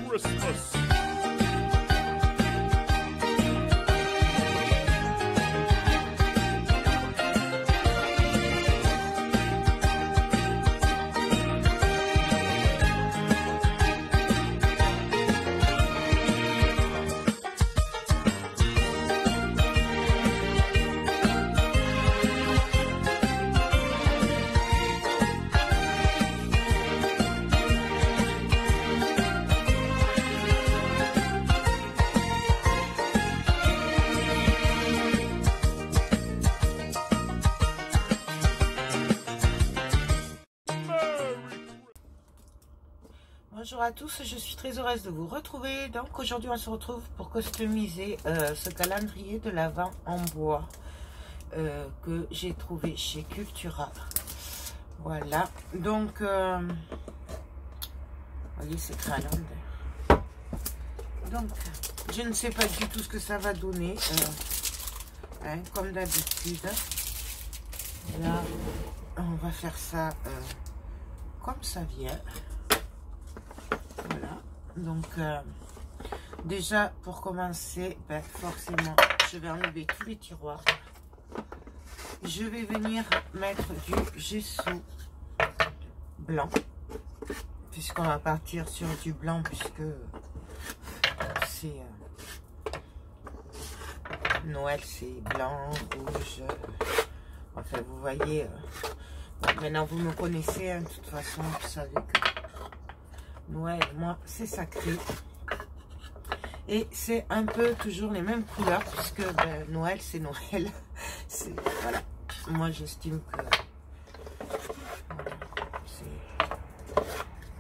Christmas. Bonjour à tous, je suis très heureuse de vous retrouver. Donc aujourd'hui on se retrouve pour customiser ce calendrier de l'Avent en bois que j'ai trouvé chez Cultura. Voilà, donc vous voyez c'est calendrier. Donc je ne sais pas du tout ce que ça va donner, hein, comme d'habitude. Là on va faire ça comme ça vient. Voilà, donc déjà pour commencer, ben, forcément je vais enlever tous les tiroirs. Je vais venir mettre du gesso blanc, puisqu'on va partir sur du blanc, puisque c'est Noël, c'est blanc, rouge, enfin vous voyez, maintenant vous me connaissez, hein, de toute façon vous savez que Noël, moi, c'est sacré. Et c'est un peu toujours les mêmes couleurs, puisque ben, Noël, c'est Noël. Voilà. Moi, j'estime que...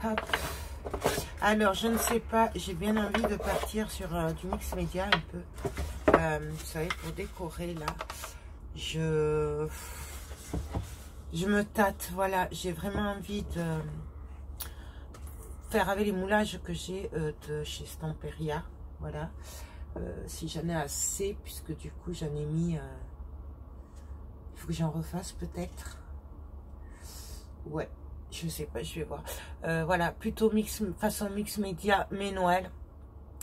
Voilà, hop. Alors, je ne sais pas, j'ai bien envie de partir sur du mix média un peu. Vous savez, pour décorer, là, je me tâte. Voilà, j'ai vraiment envie de... faire avec les moulages que j'ai de chez Stamperia, voilà, si j'en ai assez, puisque du coup j'en ai mis, il faut que j'en refasse peut-être, ouais, je sais pas, je vais voir, voilà, plutôt façon mix média, mais Noël,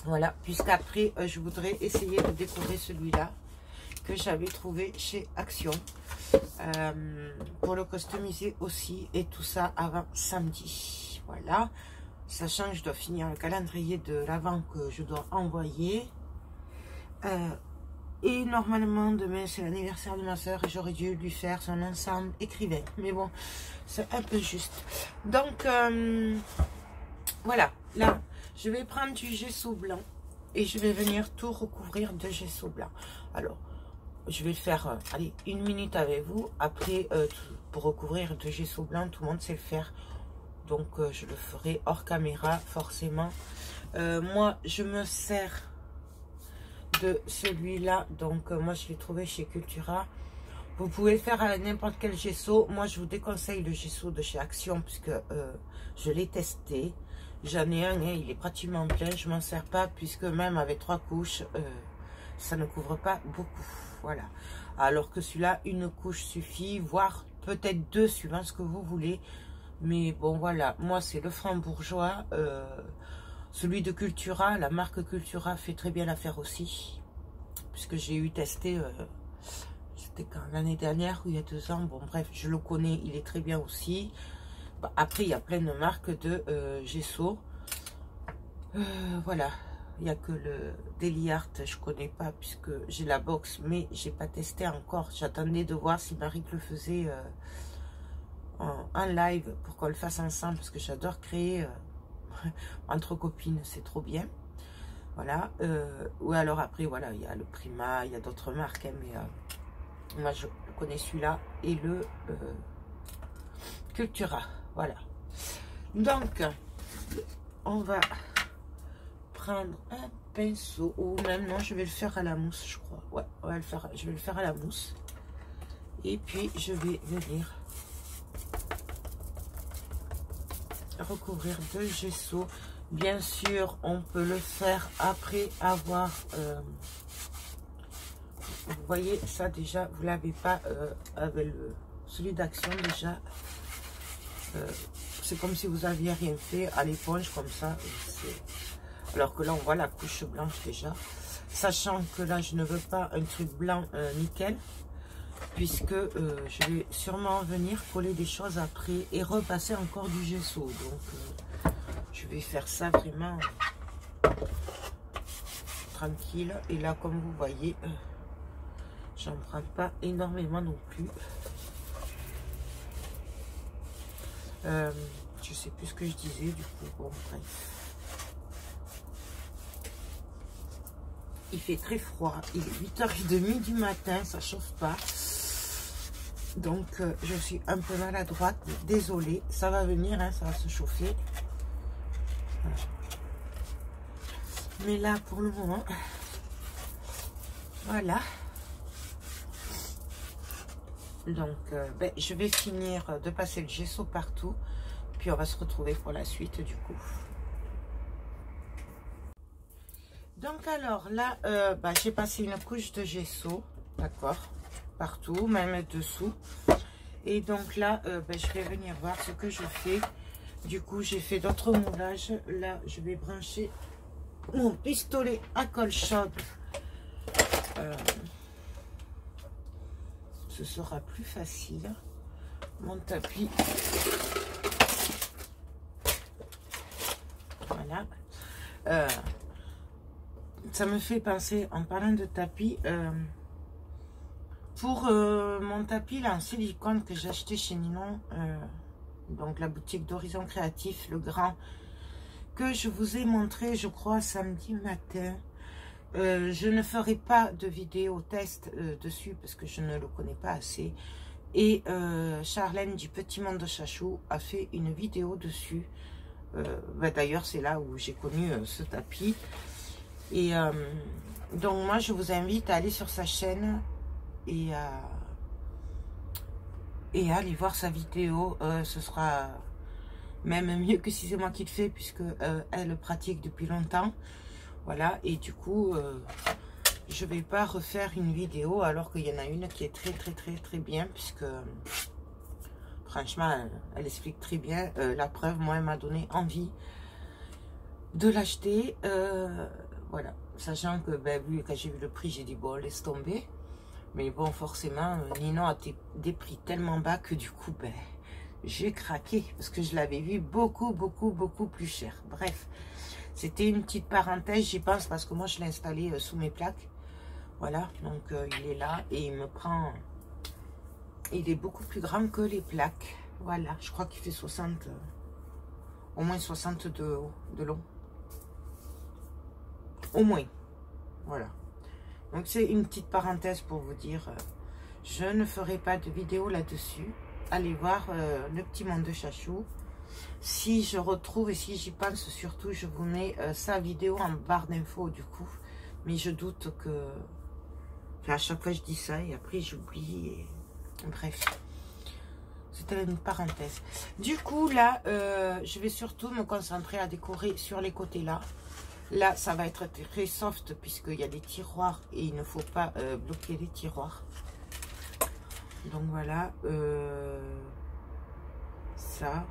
voilà, puisqu'après je voudrais essayer de découvrir celui-là, que j'avais trouvé chez Action, pour le customiser aussi, et tout ça avant samedi, voilà. Sachant que je dois finir le calendrier de l'Avent que je dois envoyer. Et normalement, demain, c'est l'anniversaire de ma soeur et j'aurais dû lui faire son ensemble écrivain. Mais bon, c'est un peu juste. Donc, voilà. Là, je vais prendre du gesso blanc et je vais venir tout recouvrir de gesso blanc. Alors, je vais le faire, allez, 1 minute avec vous. Après, pour recouvrir de gesso blanc, tout le monde sait le faire. Donc, je le ferai hors caméra, forcément. Moi, je me sers de celui-là. Donc, moi, je l'ai trouvé chez Cultura. Vous pouvez le faire à n'importe quel gesso. Moi, je vous déconseille le gesso de chez Action, puisque je l'ai testé. J'en ai un, hein, il est pratiquement plein. Je m'en sers pas, puisque même avec 3 couches, ça ne couvre pas beaucoup. Voilà. Alors que celui-là, une couche suffit, voire peut-être 2, suivant ce que vous voulez. Mais bon, voilà, moi c'est le franc-bourgeois, celui de Cultura, la marque Cultura fait très bien l'affaire aussi, puisque j'ai eu testé, c'était quand l'année dernière ou il y a 2 ans, bon bref, je le connais, il est très bien aussi. Bah, après, il y a plein de marques de gesso, voilà, il n'y a que le Daily Art, je connais pas, puisque j'ai la box, mais j'ai pas testé encore, j'attendais de voir si Marie le faisait... en live pour qu'on le fasse ensemble, parce que j'adore créer entre copines, c'est trop bien, voilà. Ou alors après, voilà, il y a le Prima, il y a d'autres marques, hein, mais moi je connais celui-là et le Cultura, voilà. Donc on va prendre un pinceau, ou même non, je vais le faire à la mousse, je crois, ouais, on va le faire, je vais le faire à la mousse, et puis je vais venir recouvrir de gesso. Bien sûr, on peut le faire après avoir vous voyez ça déjà, vous l'avez pas avec celui d'Action déjà, c'est comme si vous aviez rien fait à l'éponge comme ça. Alors que là, on voit la couche blanche déjà. Sachant que là, je ne veux pas un truc blanc nickel. Puisque je vais sûrement venir coller des choses après et repasser encore du gesso. Donc, je vais faire ça vraiment tranquille. Et là, comme vous voyez, j'en prends pas énormément non plus. Je sais plus ce que je disais, du coup, bon, bref. Il fait très froid, il est 8h30 du matin, ça chauffe pas. Donc, je suis un peu maladroite, désolée. Ça va venir, hein, ça va se chauffer. Mais là, pour le moment, voilà. Donc, ben, je vais finir de passer le gesso partout. Puis, on va se retrouver pour la suite, du coup. Donc, alors, là, ben, j'ai passé une couche de gesso, d'accord, partout, même dessous. Et donc là, ben, je vais venir voir ce que je fais. Du coup, j'ai fait d'autres moulages. Là, je vais brancher mon pistolet à colle chaude. Ce sera plus facile. Mon tapis. Voilà. Ça me fait penser, en parlant de tapis, pour mon tapis là en silicone que j'ai acheté chez Ninon, donc la boutique d'Horizon Créatif, le grand, que je vous ai montré, je crois, samedi matin. Je ne ferai pas de vidéo test dessus parce que je ne le connais pas assez. Et Charlène du Petit Monde de Chachou a fait une vidéo dessus. Ben, d'ailleurs, c'est là où j'ai connu ce tapis. Et donc, moi, je vous invite à aller sur sa chaîne et à aller voir sa vidéo. Ce sera même mieux que si c'est moi qui le fais, puisque elle le pratique depuis longtemps. Voilà, et du coup, je vais pas refaire une vidéo alors qu'il y en a une qui est très bien, puisque franchement, elle explique très bien. La preuve, moi, elle m'a donné envie de l'acheter. Voilà, sachant que, ben, quand j'ai vu le prix, j'ai dit, bon, laisse tomber. Mais bon, forcément, Ninon a des prix tellement bas que du coup, ben, j'ai craqué. Parce que je l'avais vu beaucoup plus cher. Bref, c'était une petite parenthèse, j'y pense, parce que moi, je l'ai installé sous mes plaques. Voilà, donc il est là et il me prend... Il est beaucoup plus grand que les plaques. Voilà, je crois qu'il fait 60... au moins 60 de long. Au moins, voilà. Donc c'est une petite parenthèse pour vous dire, je ne ferai pas de vidéo là-dessus. Allez voir le Petit Monde de Chachou. Si je retrouve et si j'y pense surtout, je vous mets sa vidéo en barre d'infos du coup. Mais je doute que... Enfin, à chaque fois je dis ça et après j'oublie. Et... Bref, c'était une parenthèse. Du coup là, je vais surtout me concentrer à décorer sur les côtés là. Là, ça va être très soft puisqu'il y a des tiroirs et il ne faut pas bloquer les tiroirs. Donc voilà, ça,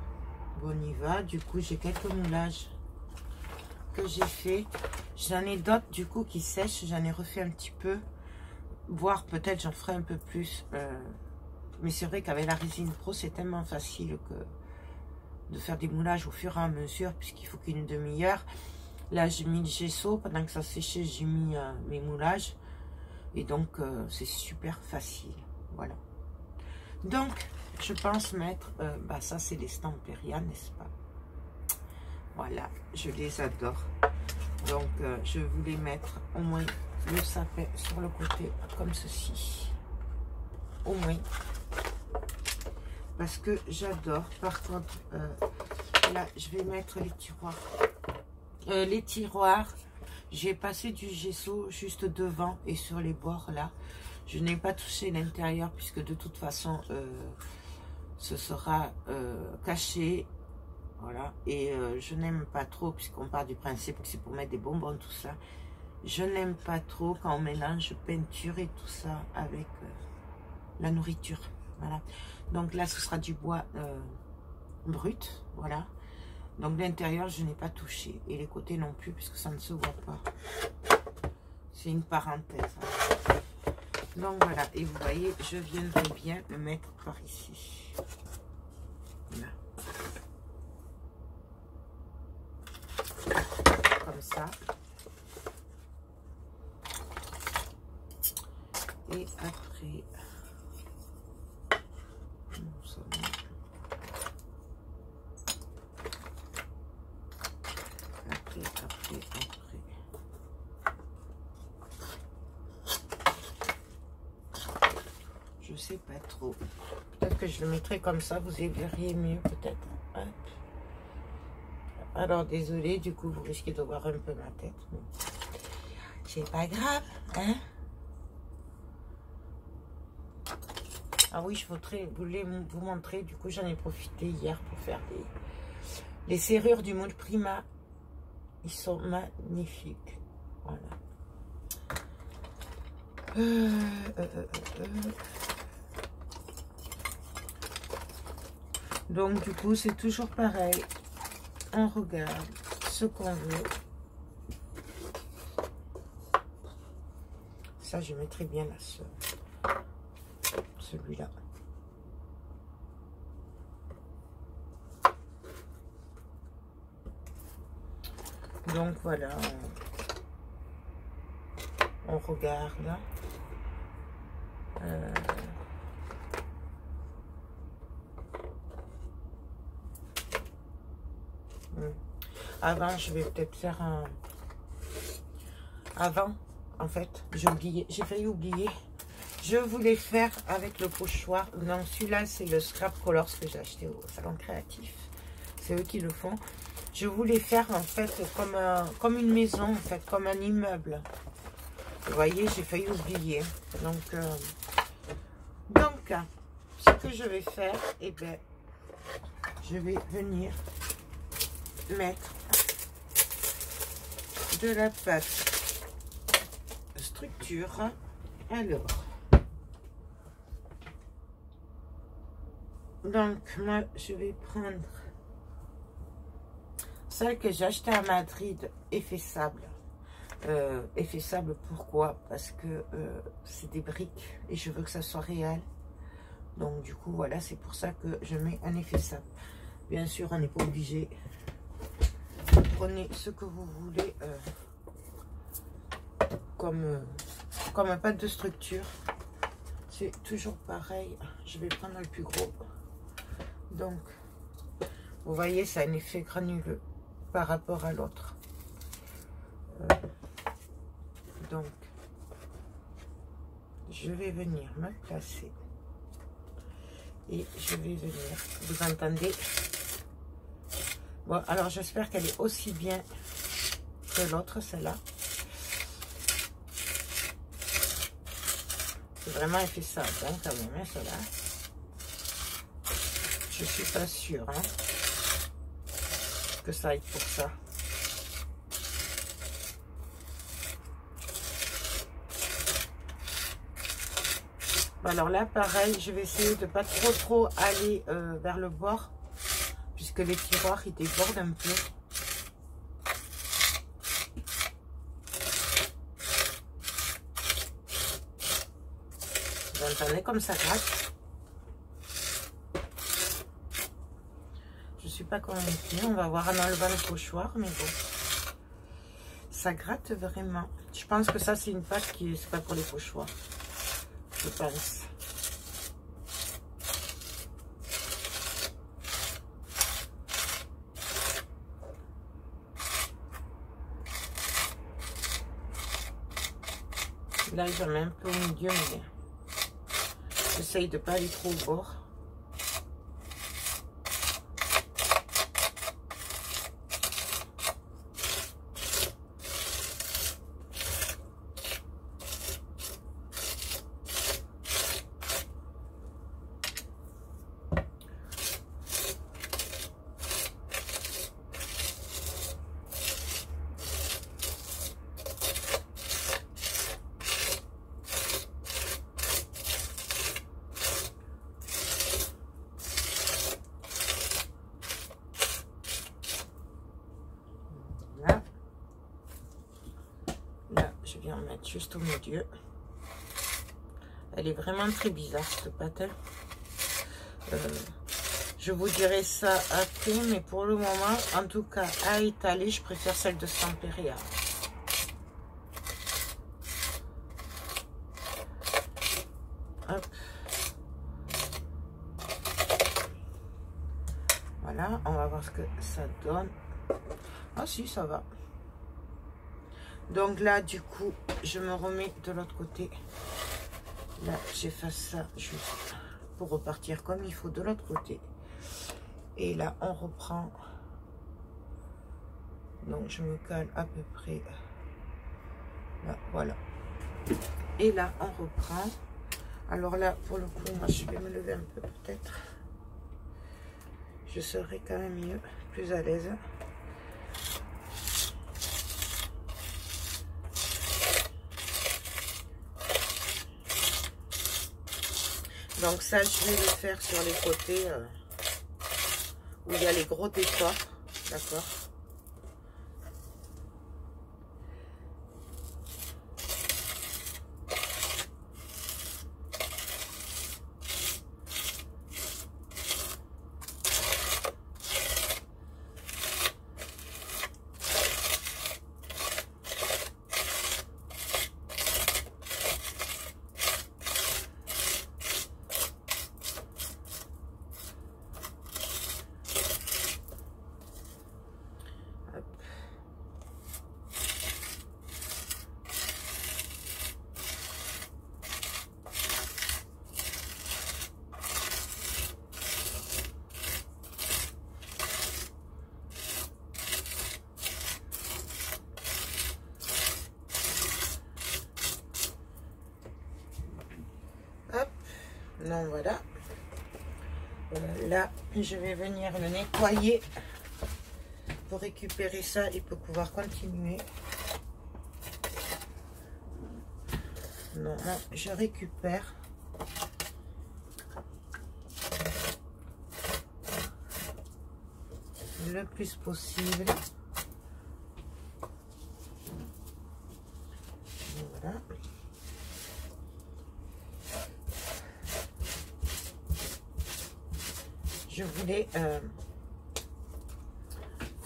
bon, on y va. Du coup, j'ai quelques moulages que j'ai fait. J'en ai d'autres du coup qui sèchent. J'en ai refait un petit peu. Voire peut-être j'en ferai un peu plus. Mais c'est vrai qu'avec la résine pro, c'est tellement facile que de faire des moulages au fur et à mesure puisqu'il faut qu'une demi-heure. Là, j'ai mis le gesso. Pendant que ça séchait, j'ai mis mes moulages. Et donc, c'est super facile. Voilà. Donc, je pense mettre... bah, ça, c'est les Stamperia, n'est-ce pas? Voilà, je les adore. Donc, je voulais mettre au moins le sapin sur le côté, comme ceci. Au moins. Parce que j'adore. Par contre, là, je vais mettre les tiroirs. Les tiroirs, j'ai passé du gesso juste devant et sur les bords là. Je n'ai pas touché l'intérieur puisque de toute façon ce sera caché. Voilà, et je n'aime pas trop, puisqu'on part du principe que c'est pour mettre des bonbons, tout ça. Je n'aime pas trop quand on mélange peinture et tout ça avec la nourriture. Voilà, donc là ce sera du bois brut, voilà. Donc l'intérieur, je n'ai pas touché. Et les côtés non plus, puisque ça ne se voit pas. C'est une parenthèse. Donc voilà. Et vous voyez, je viendrai bien le mettre par ici. Là. Comme ça. Et après... Après. Je sais pas trop. Peut-être que je le mettrai comme ça, vous y verriez mieux peut-être. Alors désolé, du coup vous risquez de voir un peu ma tête. Mais... c'est pas grave, hein. Ah oui, je voulais vous montrer, du coup j'en ai profité hier pour faire les serrures du Mode Prima. Ils sont magnifiques. Voilà. Donc du coup c'est toujours pareil. On regarde ce qu'on veut. Ça je mettrai bien là, celui-là. Donc voilà, on regarde. Avant, je vais peut-être faire un... Avant, en fait, j'ai failli oublier. Je voulais faire avec le pochoir. Non, celui-là, c'est le Scrap Colors que j'ai acheté au Salon Créatif. C'est eux qui le font. Je voulais faire, en fait, comme une maison, en fait, comme un immeuble. Vous voyez, j'ai failli oublier. Donc, ce que je vais faire, eh bien, je vais venir mettre de la pâte structure. Alors, donc moi je vais prendre celle que j'ai achetée à Madrid, effet sable. Effet sable, pourquoi? Parce que c'est des briques et je veux que ça soit réel. Donc du coup voilà, c'est pour ça que je mets un effet sable. Bien sûr, on n'est pas obligé. Vous prenez ce que vous voulez comme un pâte de structure. C'est toujours pareil. Je vais prendre le plus gros. Donc, vous voyez, ça a un effet granuleux par rapport à l'autre. Donc, je vais venir me placer. Et je vais venir, vous entendez? Bon, alors j'espère qu'elle est aussi bien que l'autre, celle-là. C'est vraiment effet sable, hein, quand même, hein, celle-là. Je suis pas sûre, hein, que ça aille pour ça. Alors là, pareil, je vais essayer de pas trop aller vers le bord, puisque les tiroirs, ils débordent un peu. Vous entendez comme ça gratte? Je suis pas convaincue. On va voir en enlevant le pochoir, mais bon. Ça gratte vraiment. Je pense que ça, c'est une pâte qui est pas pour les pochoirs. Je pense. Là, j'en mets un peu au milieu, mais j'essaye de ne pas aller trop au bord. Voilà. Là, je viens en mettre juste au milieu. Elle est vraiment très bizarre, cette pâte. Je vous dirai ça après, mais pour le moment, en tout cas, à étaler, je préfère celle de Stamperia. Hop. Voilà, on va voir ce que ça donne. Ah si, ça va. Donc là, du coup, je me remets de l'autre côté. Là, j'efface ça juste pour repartir comme il faut de l'autre côté. Et là, on reprend. Donc, je me cale à peu près. Là, voilà. Et là, on reprend. Alors là, pour le coup, moi, je vais me lever un peu peut-être. Je serai quand même mieux, plus à l'aise. Donc ça, je vais le faire sur les côtés où il y a les gros décors, d'accord? Non, voilà. Là, je vais venir le nettoyer pour récupérer ça et pour pouvoir continuer. Non, non, je récupère. Le plus possible. Voilà. Je voulais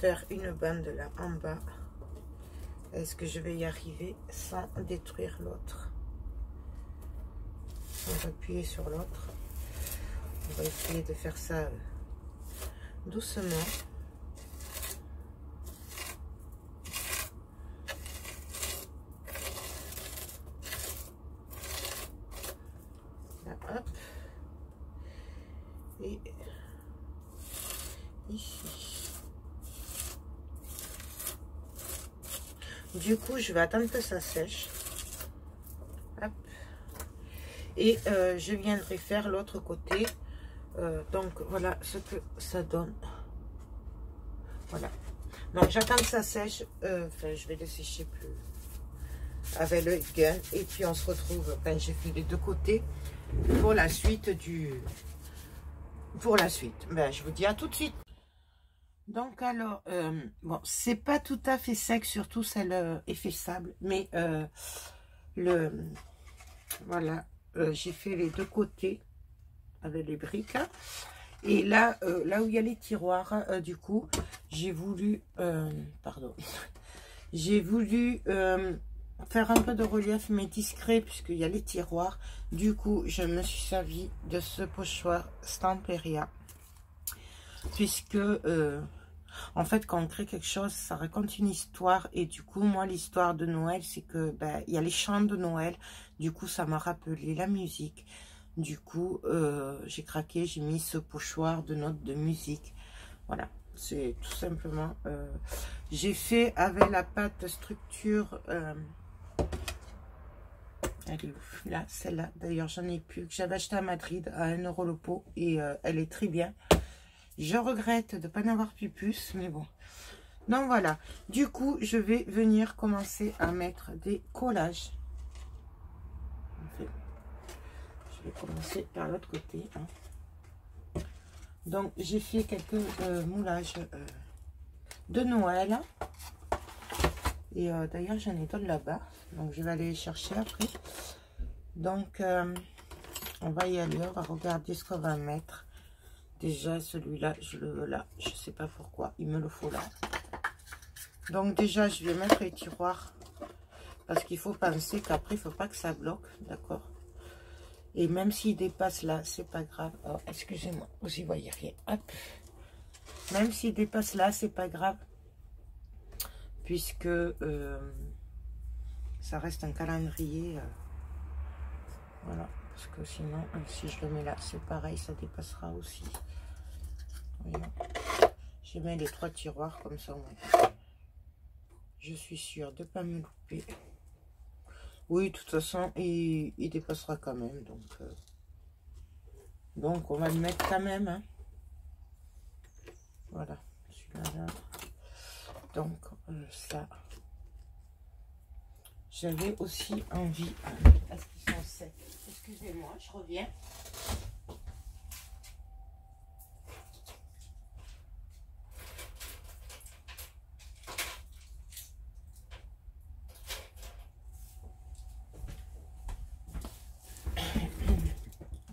faire une bande là en bas. Est-ce que je vais y arriver sans détruire l'autre? On va appuyer sur l'autre. On va essayer de faire ça doucement. Là, hop. Et ici. Du coup, je vais attendre que ça sèche. Hop. Et je viendrai faire l'autre côté. Donc, voilà ce que ça donne. Voilà. Donc, j'attends que ça sèche. Enfin, je vais le sécher plus avec le gun. Et puis, on se retrouve quand j'ai fait les deux côtés pour la suite du... Pour la suite. Ben, je vous dis à tout de suite. Donc alors, bon, c'est pas tout à fait sec, surtout celle effet sable, mais voilà, j'ai fait les deux côtés avec les briques. Et là, là où il y a les tiroirs, du coup, j'ai voulu, pardon, j'ai voulu faire un peu de relief, mais discret, puisqu'il y a les tiroirs. Du coup, je me suis servi de ce pochoir Stamperia, puisque en fait, quand on crée quelque chose, ça raconte une histoire. Et du coup, moi, l'histoire de Noël, c'est que ben, il y a les chants de Noël. Du coup, ça m'a rappelé la musique. Du coup, j'ai craqué, j'ai mis ce pochoir de notes de musique. Voilà, c'est tout simplement. J'ai fait avec la pâte structure. Elle est où? Là, celle-là. D'ailleurs, j'en ai plus. Que j'avais acheté à Madrid à 1 € le pot. Et elle est très bien. Je regrette de ne pas en avoir plus, mais bon. Donc voilà. Du coup, je vais venir commencer à mettre des collages. Je vais commencer par l'autre côté. Hein. Donc, j'ai fait quelques moulages de Noël. Et d'ailleurs, j'en ai d'autres là-bas. Donc, je vais aller les chercher après. Donc, on va y aller. On va regarder ce qu'on va mettre. Déjà, celui-là, je le veux là. Je sais pas pourquoi. Il me le faut là. Donc, déjà, je vais mettre les tiroirs. Parce qu'il faut penser qu'après, il ne faut pas que ça bloque. D'accord? Et même s'il dépasse là, c'est pas grave. Oh, excusez-moi, vous n'y voyez rien. Hop. Même s'il dépasse là, c'est pas grave. Puisque ça reste un calendrier. Voilà. Parce que sinon, si je le mets là, c'est pareil, ça dépassera aussi. Voyons. Je mets les 3 tiroirs comme ça. Je suis sûre de ne pas me louper. Oui, de toute façon, il dépassera quand même. Donc, on va le mettre quand même. Hein. Voilà. Celui-là, là. Donc, ça. J'avais aussi envie. Est-ce qu'ils sont secs? Excusez-moi, je reviens.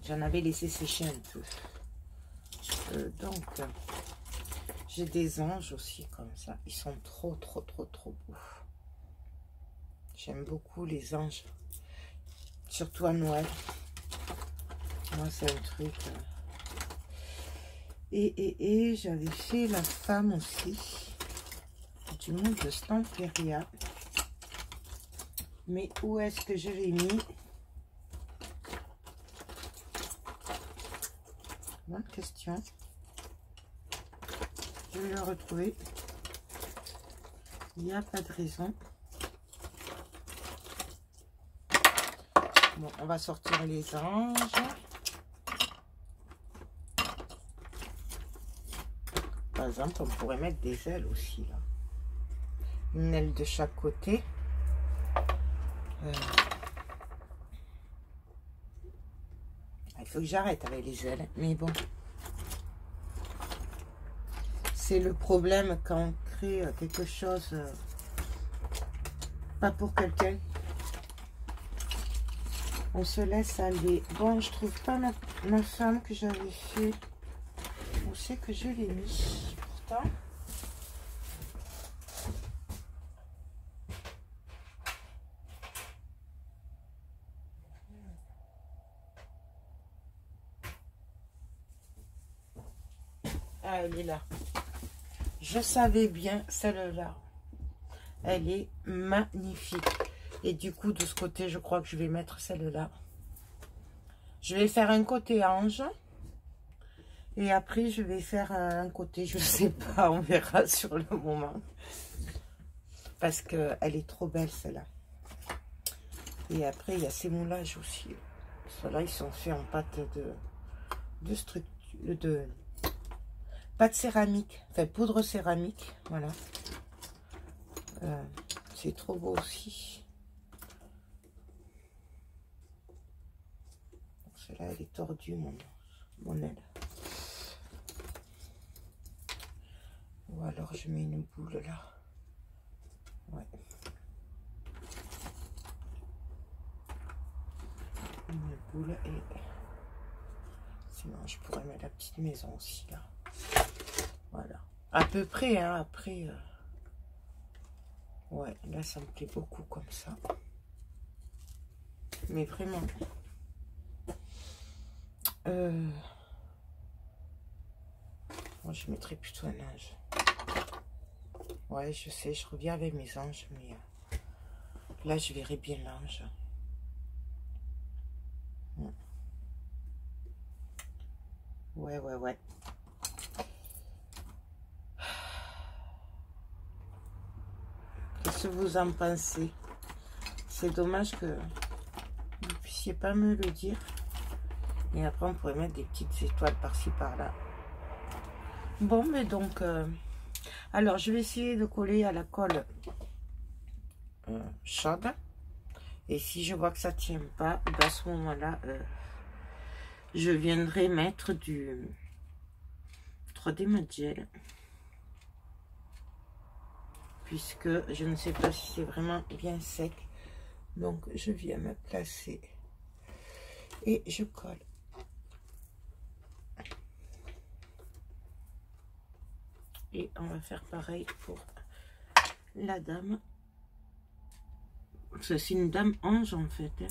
J'en avais laissé sécher un peu. Donc, j'ai des anges aussi comme ça. Ils sont trop beaux. J'aime beaucoup les anges. Surtout à Noël. Moi, c'est un truc. Et j'avais fait la femme aussi. Du monde de Stamperia. Mais où est-ce que je l'ai mis? Bonne question. Je vais le retrouver. Il n'y a pas de raison. Bon, on va sortir les anges. Par exemple, on pourrait mettre des ailes aussi, là. Une aile de chaque côté. Il faut que j'arrête avec les ailes. Mais bon. C'est le problème quand on crée quelque chose pas pour quelqu'un. On se laisse aller. Bon, je trouve pas ma femme que j'avais fait. Où c'est que je l'ai mis? Pourtant. Ah, elle est là. Je savais bien, celle-là. Elle est magnifique. Et du coup, de ce côté, je crois que je vais mettre celle-là. Je vais faire un côté ange. Et après, je vais faire un côté, je ne sais pas, on verra sur le moment. Parce qu'elle est trop belle, celle-là. Et après, il y a ces moulages aussi. Ceux-là, ils sont faits en pâte de structure, pâte céramique, enfin poudre céramique, voilà. C'est trop beau aussi. Celle-là, elle est tordue, mon aile. Ou alors, je mets une boule là. Ouais. Une boule et... Sinon, je pourrais mettre la petite maison aussi, là. Voilà. À peu près, hein, après... Ouais, là, ça me plaît beaucoup comme ça. Mais vraiment... Moi, je mettrais plutôt un ange. Ouais, je sais, je reviens avec mes anges, mais... là, je verrai bien l'ange. Ouais. Qu'est-ce que vous en pensez? C'est dommage que vous ne puissiez pas me le dire. Et après, on pourrait mettre des petites étoiles par-ci, par-là. Bon, mais donc... alors, je vais essayer de coller à la colle chaude. Et si je vois que ça ne tient pas, à ce moment-là, je viendrai mettre du 3D Mat Gel. puisque je ne sais pas si c'est vraiment bien sec. Donc je viens me placer et je colle. Et on va faire pareil pour la dame. C'est une dame ange en fait. Hein.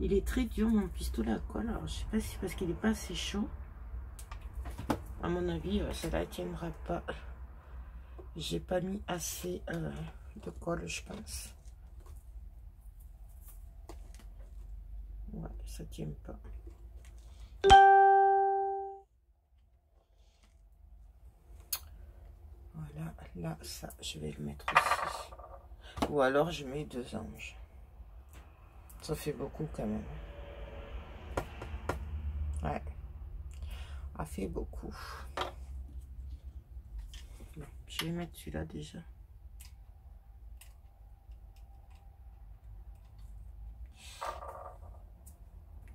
Il est très dur mon pistolet à colle. Alors je sais pas si c'est parce qu'il n'est pas assez chaud. À mon avis, ça ne tiendra pas. J'ai pas mis assez de colle, je pense. Ouais, ça tient pas. Voilà, là, ça, je vais le mettre aussi. Ou alors, je mets 2 anges. Ça fait beaucoup quand même. Ouais. Ça fait beaucoup. Bon, je vais mettre celui-là déjà.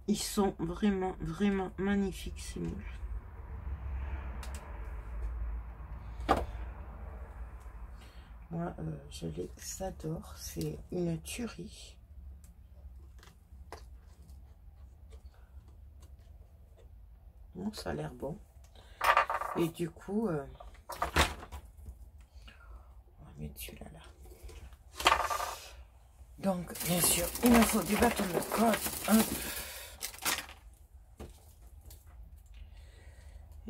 Ils sont vraiment, vraiment magnifiques, ces moules. Moi, je les adore. C'est une tuerie. Bon, ça a l'air bon. Et du coup, on va mettre celui-là là. Donc, bien sûr, il me faut du bâton de colle. Hop.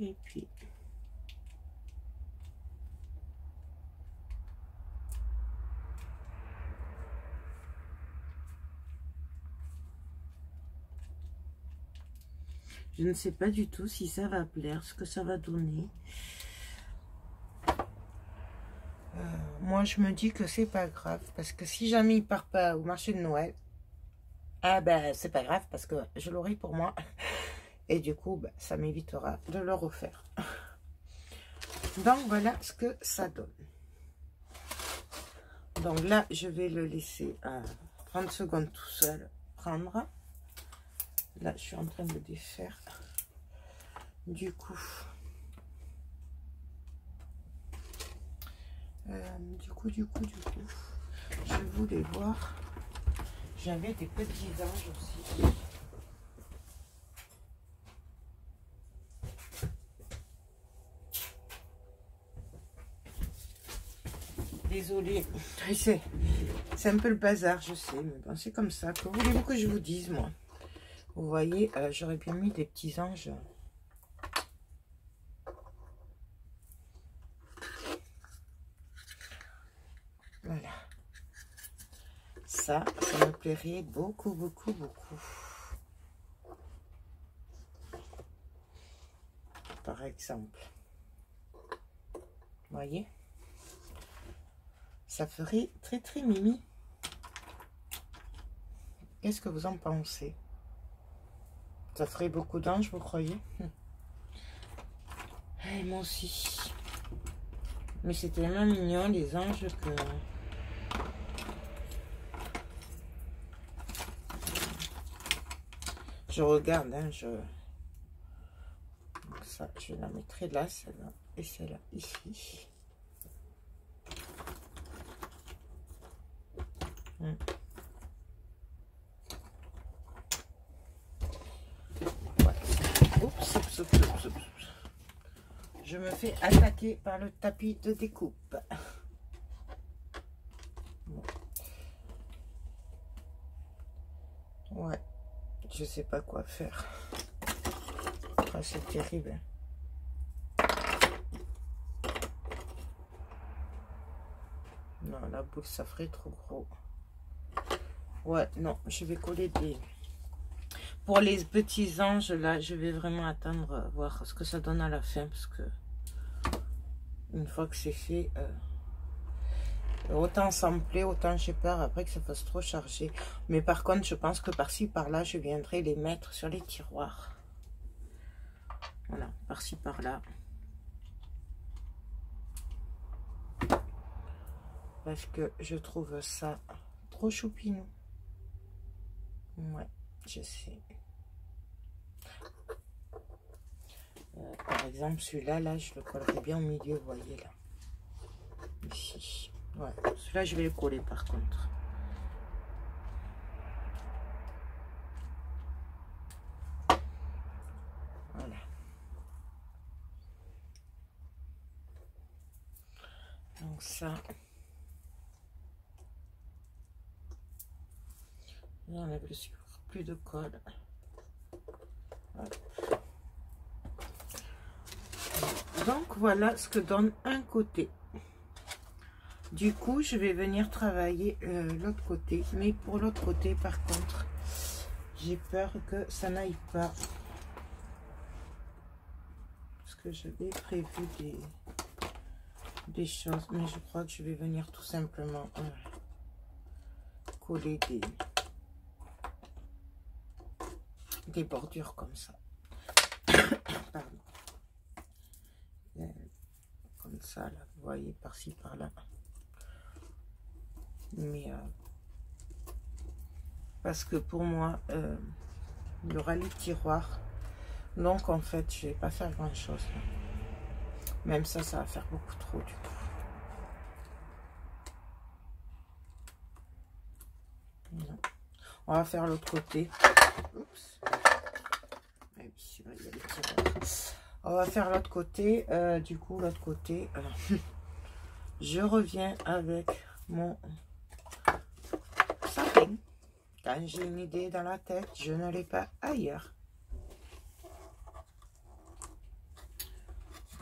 Et puis, je ne sais pas du tout si ça va plaire, ce que ça va donner. Moi, je me dis que c'est pas grave, parce que si jamais il part pas au marché de Noël, ah ben, c'est pas grave, parce que je l'aurai pour moi. Et du coup, ben, ça m'évitera de le refaire. Donc, voilà ce que ça donne. Donc là, je vais le laisser 30 secondes tout seul prendre. Là, je suis en train de défaire. Du coup, je voulais voir. J'avais des petits anges aussi. Désolée, c'est un peu le bazar, je sais, mais bon, c'est comme ça. Que voulez-vous que je vous dise, moi? Vous voyez, j'aurais bien mis des petits anges. Voilà. Ça me plairait beaucoup, beaucoup, beaucoup. Par exemple. Vous voyez? Ça ferait très, très mimi. Qu'est-ce que vous en pensez? Ça ferait beaucoup d'anges, vous croyez? Et moi aussi. Mais c'est tellement mignon, les anges, que... Je regarde, hein, Donc ça, je la mettrai là, celle-là, et celle-là, ici. Voilà. Oups, oups, oups, oups, oups. Je me fais attaquer par le tapis de découpe. Bon. Ouais, je sais pas quoi faire. Ah, c'est terrible. Non, la boule, ça ferait trop gros. Ouais, non, je vais coller des... Pour les petits anges, là, je vais vraiment attendre, voir ce que ça donne à la fin, parce que une fois que c'est fait, autant sampler, autant j'ai peur après que ça fasse trop chargé. Mais par contre, je pense que par-ci, par-là, je viendrai les mettre sur les tiroirs. Voilà, par-ci, par-là. Parce que je trouve ça trop choupinou. Ouais, je sais. Par exemple, celui-là, là, je le collerai bien au milieu, vous voyez, là. Ici. Ouais, celui-là, je vais le coller, par contre. Voilà. Donc ça... On enlève le sucre, plus de colle. Voilà. Donc voilà ce que donne un côté. Du coup, je vais venir travailler l'autre côté. Mais pour l'autre côté, par contre, j'ai peur que ça n'aille pas. Parce que j'avais prévu des choses. Mais je crois que je vais venir tout simplement coller des bordures comme ça. Pardon. Comme ça, là, vous voyez, par-ci, par-là. Mais parce que pour moi, il y aura les tiroirs. Donc, en fait, je vais pas faire grand-chose. Même ça, ça va faire beaucoup trop, du coup. Non. On va faire l'autre côté. Oups. Ah oui, c'est vrai, il y a les tiroirs. On va faire l'autre côté. Du coup, l'autre côté, je reviens avec mon sapin. Quand j'ai une idée dans la tête, je ne l'ai pas ailleurs.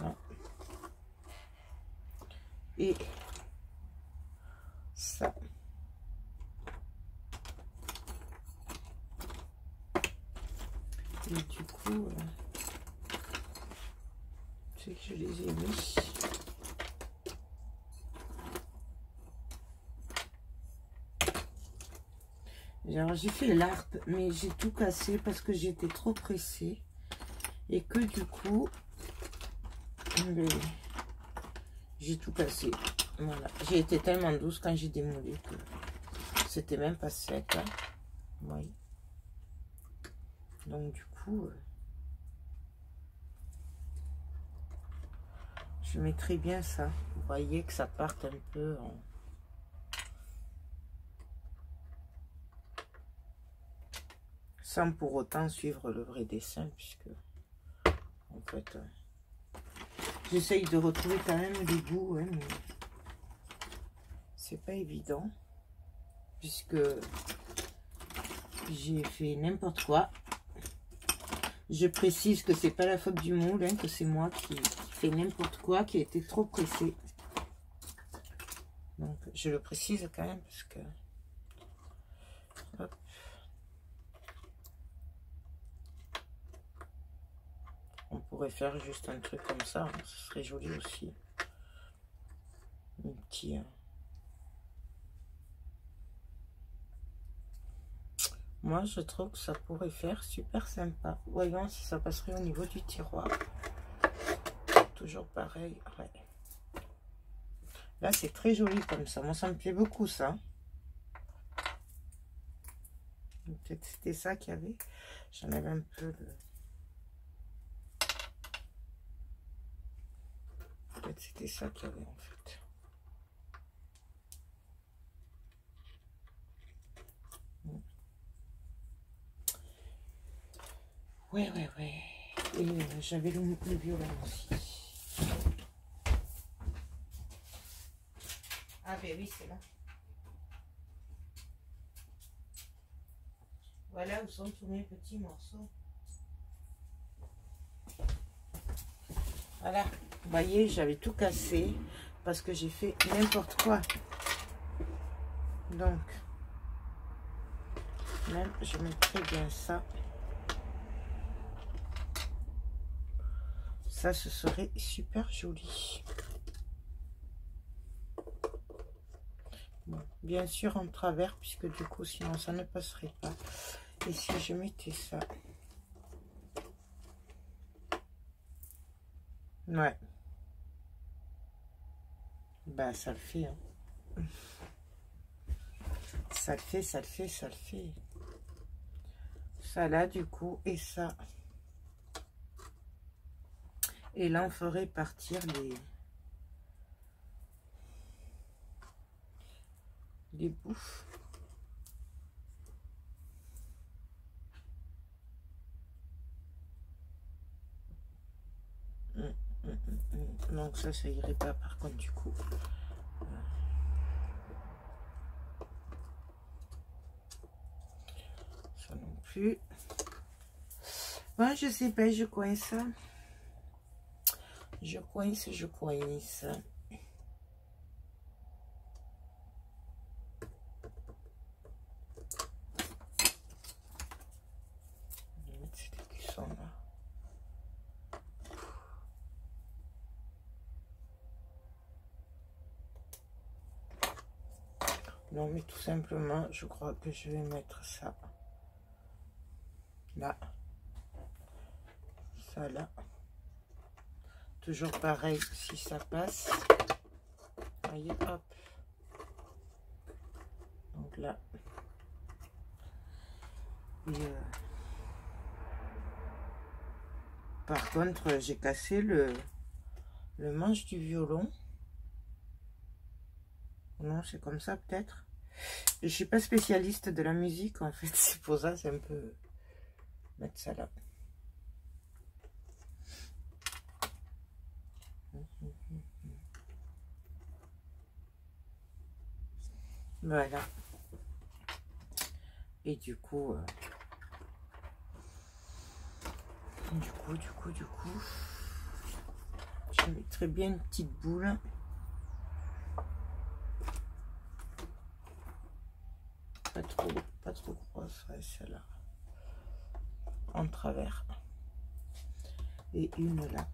Non. Et ça. Et du coup, c'est que je les ai mis. Alors j'ai fait l'arpe, mais j'ai tout cassé parce que j'étais trop pressée. Et que du coup, j'ai tout cassé. Voilà. J'ai été tellement douce quand j'ai démoulé que c'était même pas sec. Hein. Oui. Donc du coup, je mettrai bien ça. Vous voyez que ça parte un peu en... sans pour autant suivre le vrai dessin, puisque en fait, j'essaye de retrouver quand même les bouts, hein, mais c'est pas évident, puisque j'ai fait n'importe quoi. Je précise que c'est pas la faute du moule, hein, que c'est moi qui fais n'importe quoi, qui a été trop pressé. Donc je le précise quand même parce que... Hop. On pourrait faire juste un truc comme ça, hein, ce serait joli aussi. Un petit... Moi, je trouve que ça pourrait faire super sympa. Voyons si ça passerait au niveau du tiroir. Toujours pareil. Ouais. Là, c'est très joli comme ça. Moi, ça me plaît beaucoup, ça. Peut-être c'était ça qu'il y avait. J'enlève un peu le... Peut-être c'était ça qu'il y avait, en fait. Ouais. Et j'avais le violon aussi. Ah ben oui, c'est là. Voilà où sont tous mes petits morceaux. Voilà, vous voyez, j'avais tout cassé parce que j'ai fait n'importe quoi. Donc, même, je mettrai bien ça. Ça, ce serait super joli. Bon, bien sûr en travers, puisque du coup, sinon, ça ne passerait pas. Et si je mettais ça... Ouais. Bah, ça le fait, hein. Ça le fait, ça le fait, ça le fait. Ça là, du coup, et ça. Et là, on ferait partir les bouffes. Donc ça irait pas par contre du coup. Ça non plus. Ouais, je sais pas, je coince. Je coince, je coince. Je vais mettre ces cuissons là. Non, mais tout simplement, je crois que je vais mettre ça là. Ça là. Toujours pareil, si ça passe. Voyez, hop. Donc là. Et par contre, j'ai cassé le manche du violon. Non, c'est comme ça peut-être. Je suis pas spécialiste de la musique en fait, c'est pour ça, c'est un peu mettre ça là. Voilà. Et du coup, je mettrai bien une petite boule. Pas trop grosse, ouais, celle-là. En travers. Et une là.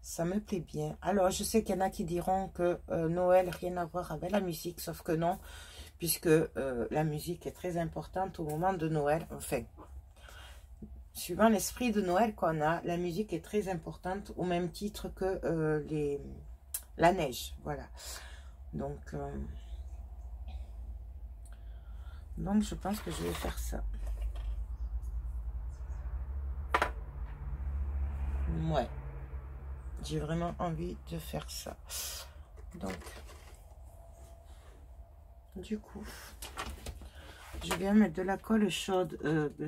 Ça me plaît bien. Alors, je sais qu'il y en a qui diront que Noël, rien à voir avec la musique, sauf que non, puisque la musique est très importante au moment de Noël. Enfin, suivant l'esprit de Noël qu'on a, la musique est très importante au même titre que la neige. Voilà. Donc, je pense que je vais faire ça. Ouais. J'ai vraiment envie de faire ça. Donc, du coup, je viens mettre de la colle chaude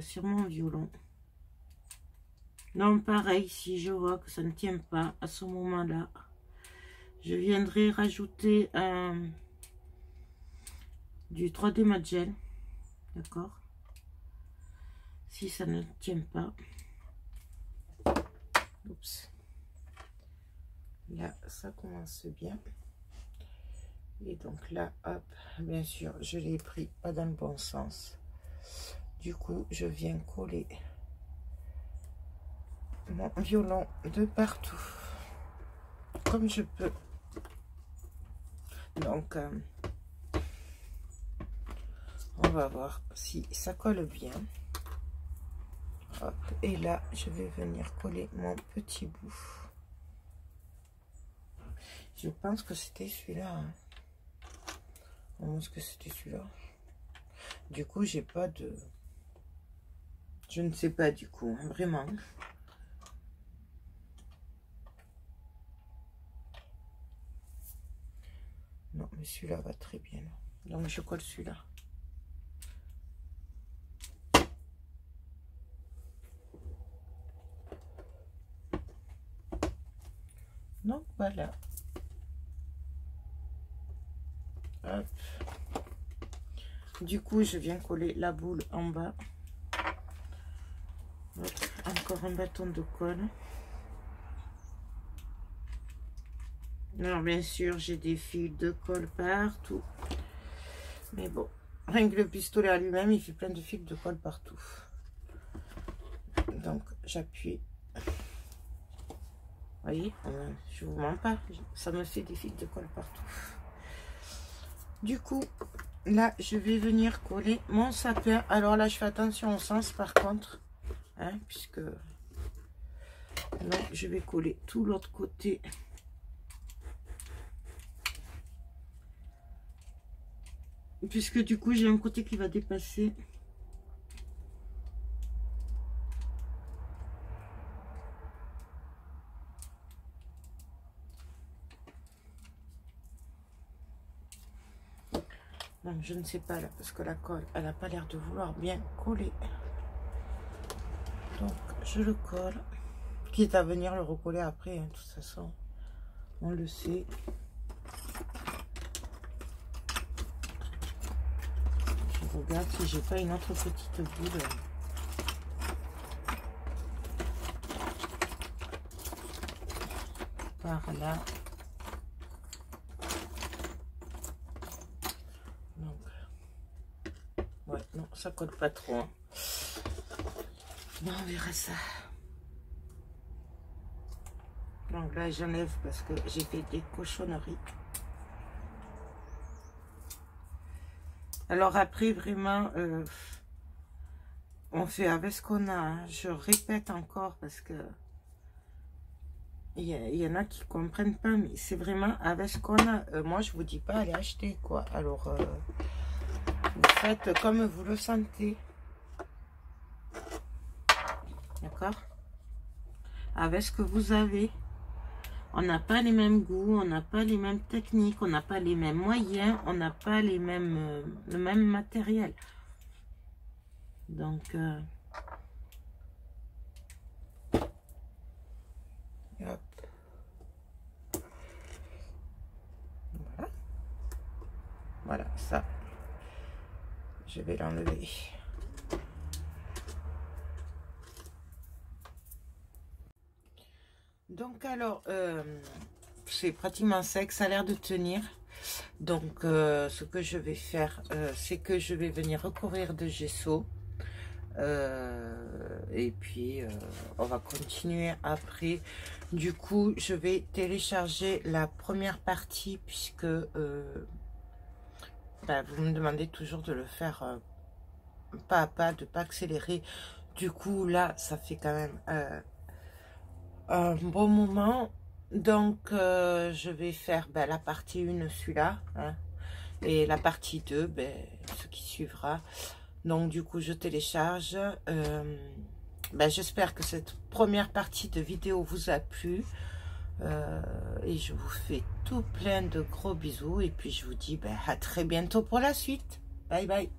sur mon violon. Non, pareil, si je vois que ça ne tient pas à ce moment-là, je viendrai rajouter du 3D Matte Gel. D'accord? Si ça ne tient pas. Oups. Là, ça commence bien. Et donc là, hop, bien sûr, je l'ai pris pas dans le bon sens. Du coup, je viens coller mon violon de partout, comme je peux. Donc, on va voir si ça colle bien. Hop, et là, je vais venir coller mon petit bout. Je pense que c'était celui-là. Hein. Je pense que c'était celui-là. Du coup, j'ai pas de... Je ne sais pas du coup, hein, vraiment. Non, mais celui-là va très bien. Donc, je colle celui-là. Donc, voilà. Hop. Du coup, je viens coller la boule en bas. Hop. Encore un bâton de colle. Alors, bien sûr, j'ai des fils de colle partout. Mais bon, rien que le pistolet à lui-même, il fait plein de fils de colle partout. Donc, j'appuie. Vous voyez, je vous mens pas, ça me fait des fils de colle partout. Du coup, là, je vais venir coller mon sapin. Alors là, je fais attention au sens par contre, hein, puisque Donc je vais coller tout l'autre côté. Puisque du coup j'ai un côté qui va dépasser. Donc je ne sais pas là, parce que la colle, elle n'a pas l'air de vouloir bien coller. Donc je le colle. Quitte à venir le recoller après, hein, de toute façon. On le sait. Je regarde si j'ai pas une autre petite boule. Par là. Donc. Ouais, non, ça colle pas trop. Hein. Bon, on verra ça. Donc là, j'enlève parce que j'ai fait des cochonneries. Alors après, vraiment, on fait avec ce qu'on a. Hein. Je répète encore parce que il y en a qui comprennent pas, mais c'est vraiment avec ce qu'on a. Moi, je vous dis pas allez acheter quoi. Alors, vous faites comme vous le sentez. D'accord? Avec ce que vous avez. On n'a pas les mêmes goûts, on n'a pas les mêmes techniques, on n'a pas les mêmes moyens, on n'a pas les mêmes, le même matériel. Donc, hop. Voilà. Voilà, ça, je vais l'enlever. Donc alors, c'est pratiquement sec, ça a l'air de tenir. Donc ce que je vais faire, c'est que je vais venir recouvrir de gesso. Et puis on va continuer après. Du coup, je vais télécharger la première partie puisque bah, vous me demandez toujours de le faire pas à pas, de pas accélérer. Du coup, là, ça fait quand même... un bon moment. Donc je vais faire la partie 1 celui-là hein, et la partie 2 ce qui suivra. Donc du coup je télécharge. J'espère que cette première partie de vidéo vous a plu et je vous fais tout plein de gros bisous et puis je vous dis à très bientôt pour la suite. Bye bye.